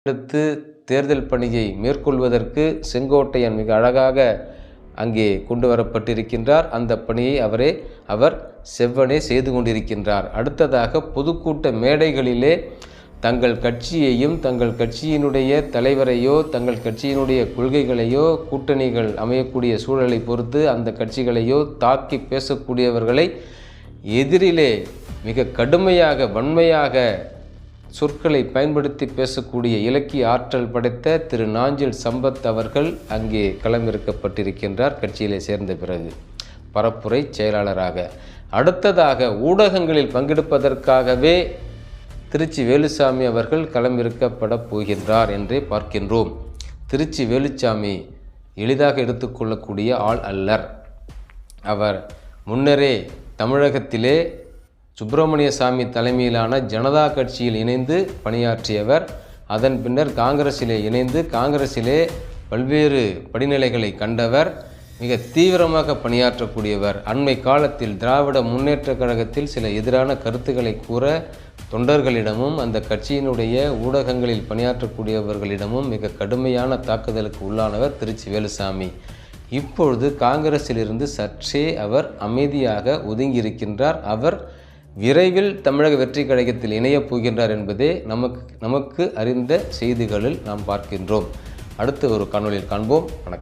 அடுத்து தேர்தல் பணியை மேற்கொள்வதற்கு செங்கோட்டையன் மிக அழகாக அங்கே கொண்டு வரப்பட்டிருக்கின்றார். அந்த பணியை அவர் செவ்வனே செய்து கொண்டிருக்கின்றார். அடுத்ததாக பொதுக்கூட்ட மேடைகளிலே தங்கள் கட்சியையும் தங்கள் கட்சியினுடைய தலைவரையோ தங்கள் கட்சியினுடைய கொள்கைகளையோ கூட்டணிகள் அமையக்கூடிய சூழலை பொறுத்து அந்த கட்சிகளையோ தாக்கி பேசக்கூடியவர்களை எதிரிலே மிக கடுமையாக வன்மையாக சொற்களை பயன்படுத்தி பேசக்கூடிய இலக்கிய ஆற்றல் படைத்த திரு நாஞ்சில் சம்பத் அவர்கள் அங்கே களமிறக்கப்பட்டிருக்கின்றார். கட்சியிலே சேர்ந்த பிறகு பரப்புரை செயலாளராக. அடுத்ததாக ஊடகங்களில் பங்கெடுப்பதற்காகவே திருச்சி வேலுச்சாமி அவர்கள் களமிறக்கப்பட போகின்றார் என்றே பார்க்கின்றோம். திருச்சி வேலுச்சாமி எளிதாக எடுத்துக்கொள்ளக்கூடிய ஆள் அல்லர். அவர் முன்னரே தமிழகத்திலே சுப்பிரமணிய சாமி தலைமையிலான ஜனதா கட்சியில் இணைந்து பணியாற்றியவர். அதன் பின்னர் காங்கிரஸிலே இணைந்து காங்கிரஸிலே பல்வேறு படிநிலைகளை கண்டவர். மிக தீவிரமாக பணியாற்றக்கூடியவர். அண்மை காலத்தில் திராவிட முன்னேற்ற கழகத்தில் சில எதிரான கருத்துக்களை கூற தொண்டர்களிடமும் அந்த கட்சியினுடைய ஊடகங்களில் பணியாற்றக்கூடியவர்களிடமும் மிக கடுமையான தாக்குதலுக்கு உள்ளானவர் திருச்சி வேலுச்சாமி. இப்பொழுது காங்கிரஸிலிருந்து சற்றே அவர் அமைதியாக ஒதுங்கியிருக்கின்றார். அவர் விரைவில் தமிழக வெற்றி கழகத்தில் இணையப் போகின்றார் என்பதே நமக்கு அறிந்த செய்திகளில் நாம் பார்க்கின்றோம். அடுத்த ஒரு காணொளியில் காண்போம். வணக்கம்.